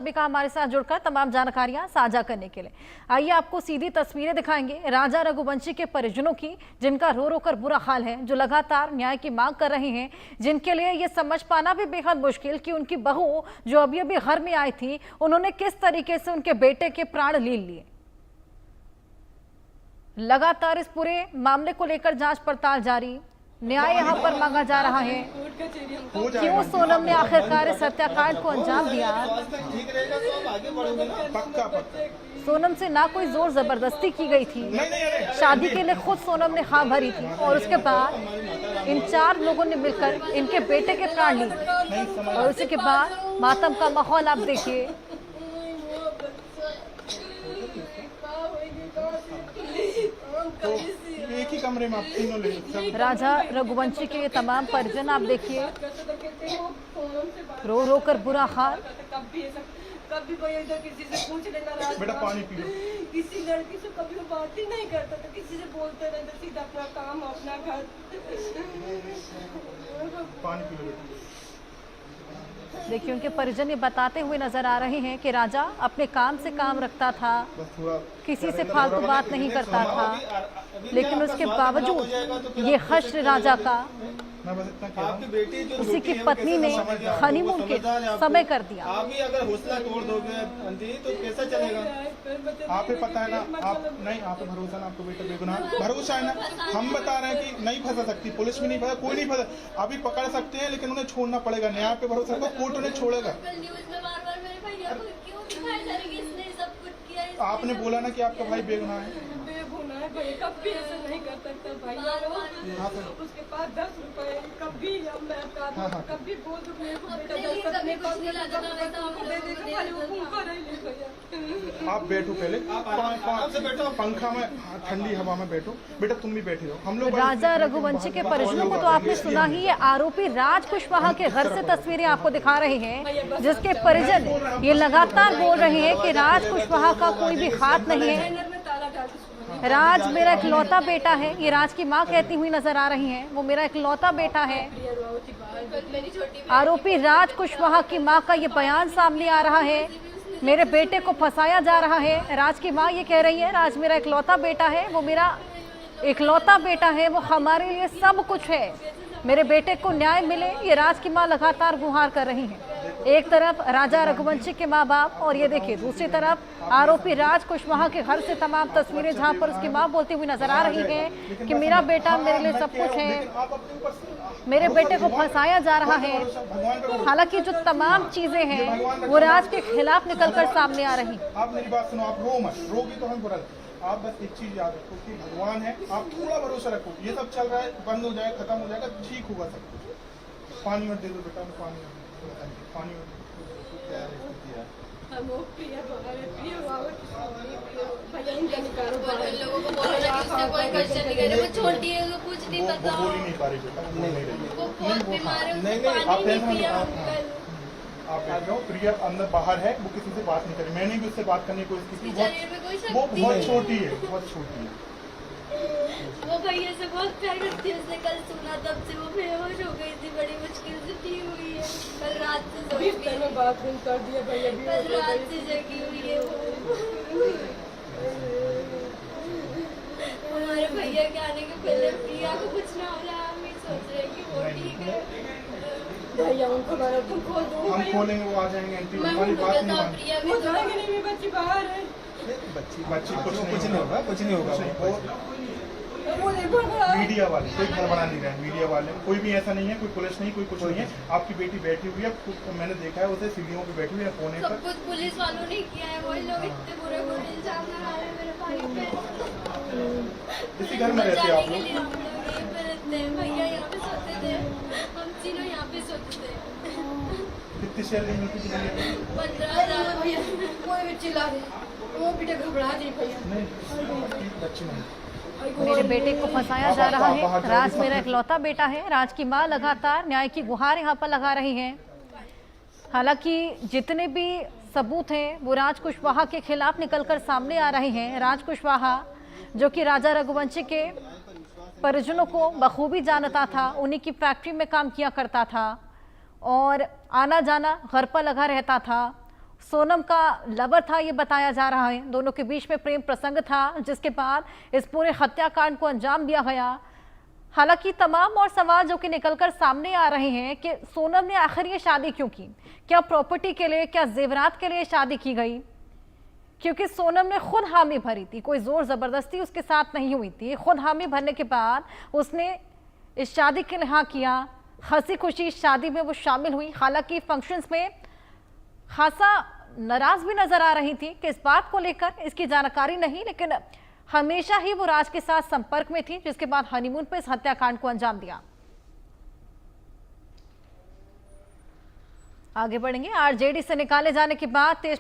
भी कहा हमारे साथ जुड़कर तमाम जानकारियां साझा करने के लिए। आइए आपको सीधी तस्वीरें दिखाएंगे राजा रघुवंशी के परिजनों की, जिनका रो रो कर बुरा हाल है, जो लगातार न्याय की मांग कर रहे हैं, जिनके लिए ये समझ पाना भी बेहद मुश्किल कि उनकी बहू जो अभी अभी घर में आई थी, उन्होंने किस तरीके से उनके बेटे के प्राण ले लिए। लगातार इस पूरे मामले को लेकर जांच पड़ताल जारी, न्याय यहाँ पर मांगा जा रहा है। क्यों सोनम ने आखिरकार इस हत्याकांड को अंजाम दिया। सोनम से ना कोई जोर जबरदस्ती की गई थी, शादी के लिए खुद सोनम ने हाँ भरी थी और उसके बाद इन 4 लोगों ने मिलकर इनके बेटे के प्राण लिए और उसी के बाद मातम का माहौल आप देखिए। तो एक ही कमरे में आप तीनों ले राजा रघुवंशी के तमाम परिजन आप देखिए, रो रो कर बुरा हाल। कभी कोई इधर किसी से पूछ लेना, बेटा पानी पी लो। किसी लड़की से कभी वो बात ही नहीं करता था, किसी से बोलते रहते, सीधा अपना काम अपना घर। पानी पी लो बेटा। देखिए उनके परिजन ये बताते हुए नजर आ रहे हैं कि राजा अपने काम से काम रखता था, किसी से फालतू बात नहीं करता था, लेकिन उसके बावजूद ये हश्र राजा का उसी की पत्नी ने हनीमून के समय कर दिया। आप ही अगर हौसला तोड़ दोगे आंटी तो कैसा चलेगा। आप ही पता है ना, आप नहीं, आप भरोसा ना, आपको बेटा बेगुनाह भरोसा है ना। हम बता रहे हैं कि नहीं फंसा सकती, पुलिस भी नहीं फंसा, कोई नहीं फंसा। अभी पकड़ सकते हैं लेकिन उन्हें छोड़ना पड़ेगा, न्याय पे भरोसा रखो, कोर्ट उन्हें छोड़ेगा। आपने बोला ना कि आपका भाई बेगुनाह है। भाई कभी ऐसा नहीं कर सकता भाई। उसके पास 10 रुपए कभी कभी बोल दो मेरे को आप बैठो पहले, पंखा में ठंडी हवा में बैठो। बेटा तुम भी बैठे हो। हम लोग राजा रघुवंशी के परिजनों को तो आपने सुना ही, ये आरोपी राज कुशवाहा के घर से तस्वीरें आपको दिखा रहे हैं, जिसके परिजन ये लगातार बोल रहे हैं कि राज कुशवाहा का कोई भी हाथ नहीं है, राज मेरा इकलौता बेटा है। ये राज की मां कहती हुई नजर आ रही हैं, वो मेरा इकलौता बेटा है। आरोपी राज कुशवाहा की मां का ये बयान सामने आ रहा है, मेरे बेटे को फंसाया जा रहा है। राज की मां ये कह रही है, राज मेरा इकलौता बेटा है, वो मेरा इकलौता बेटा है, वो हमारे लिए सब कुछ है, मेरे बेटे को न्याय मिले। ये राज की मां लगातार गुहार कर रही हैं। एक तरफ राजा रघुवंशी के माँ बाप और ये देखिए दूसरी तरफ आरोपी राज कुशवाहा के घर से तमाम तस्वीरें, जहां पर उसकी मां बोलती हुई नजर आ रही है कि मेरा बेटा मेरे लिए सब कुछ है, मेरे बेटे को फंसाया जा रहा है। हालांकि जो तमाम चीजें हैं वो राज के खिलाफ निकलकर सामने आ रही। आप मेरी बात सुनो, आप रो मत, रोगी तो हम बुरा। आप बस एक चीज याद रखो कि भगवान है, आप थोड़ा भरोसा रखो। ये सब चल रहा है, बंद हो जाए, खत्म हो जाएगा, ठीक होगा सब कुछ। पानी और दे दो बेटा, पानी पानी लोगों को बोलो ना कि उसने कोई क्वेश्चन नहीं करे, वो छोटी है, वो कुछ नहीं पता, वो बोल ही नहीं पा रही बेटा, वो नहीं रही। वो बहुत बीमार है, नहीं पानी नहीं पिया। आप बैठ जाओ, प्रिया अंदर बाहर है, वो किसी से बात नहीं करी, मैंने भी उससे बात करने की कोशिश की। वो बहुत छोटी है, बहुत छोटी है। वो भैया से बहुत प्यार करती है, उसने कल सुना तब से वो बेहोश हो गई थी, बड़ी मुश्किल से ठीक हुई है। कल रात से बाथरूम कर दिया भैया, कल रात से जगी हुई है वो। हमारे भैया के आने के पहले प्रिया को कुछ ना हो जाए, हम ये सोच रहे हैं कि वो ठीक है। भैया उनको तुम खोल दो, हम खोलेंगे, वो आ जाएंगे। आंटी हमारी बात नहीं मानती। प्रिया भी जाएंगे नहीं, मेरी बच्ची बाहर है। बच्ची कुछ नहीं होगा, कुछ नहीं होगा। मीडिया वाले कोई गड़बड़ा नहीं रहा है, मीडिया वाले कोई भी ऐसा नहीं है, कोई पुलिस नहीं, कोई कुछ नहीं है। आपकी बेटी बैठी हुई है, मैंने देखा है उसे सीढ़ियों पे बैठी हुई है, कोने पर। सब कुछ पुलिस वालों ने किया है, वही लोग इतने बुरे बुरे इल्जाम लगा रहे हैं मेरे भाई पे। इसी घर में रहते हैं आप लोग? भैया यहाँ पे सोते थे, हम तीनों यहाँ पे सोते थे। कितनी सैलरी मिलती थी? 15,000 भैया। कोई भी चिल्ला दे, वो बेटे घबरा दी भैया। नहीं बच्ची नहीं। मेरे बेटे को फंसाया जा रहा है, राज मेरा इकलौता बेटा है। राज की मां लगातार न्याय की गुहार यहाँ पर लगा रही हैं। हालांकि जितने भी सबूत हैं वो राज कुशवाहा के खिलाफ निकलकर सामने आ रहे हैं। राज कुशवाहा जो कि राजा रघुवंशी के परिजनों को बखूबी जानता था, उन्हीं की फैक्ट्री में काम किया करता था और आना जाना घर पर लगा रहता था। सोनम का लवर था, ये बताया जा रहा है। दोनों के बीच में प्रेम प्रसंग था, जिसके बाद इस पूरे हत्याकांड को अंजाम दिया गया। हालांकि तमाम और सवाल जो कि निकलकर सामने आ रहे हैं कि सोनम ने आखिर ये शादी क्यों की? क्या प्रॉपर्टी के लिए, क्या जेवरात के लिए शादी की गई? क्योंकि सोनम ने खुद हामी भरी थी, कोई जोर जबरदस्ती उसके साथ नहीं हुई थी। खुद हामी भरने के बाद उसने इस शादी के लिए हाँ किया। हंसी खुशी इस शादी में वो शामिल हुई। हालांकि फंक्शंस में खासा नाराज भी नजर आ रही थी कि इस बात को लेकर इसकी जानकारी नहीं, लेकिन हमेशा ही वो राज के साथ संपर्क में थी, जिसके बाद हनीमून पर इस हत्याकांड को अंजाम दिया। आगे बढ़ेंगे। आरजेडी से निकाले जाने के बाद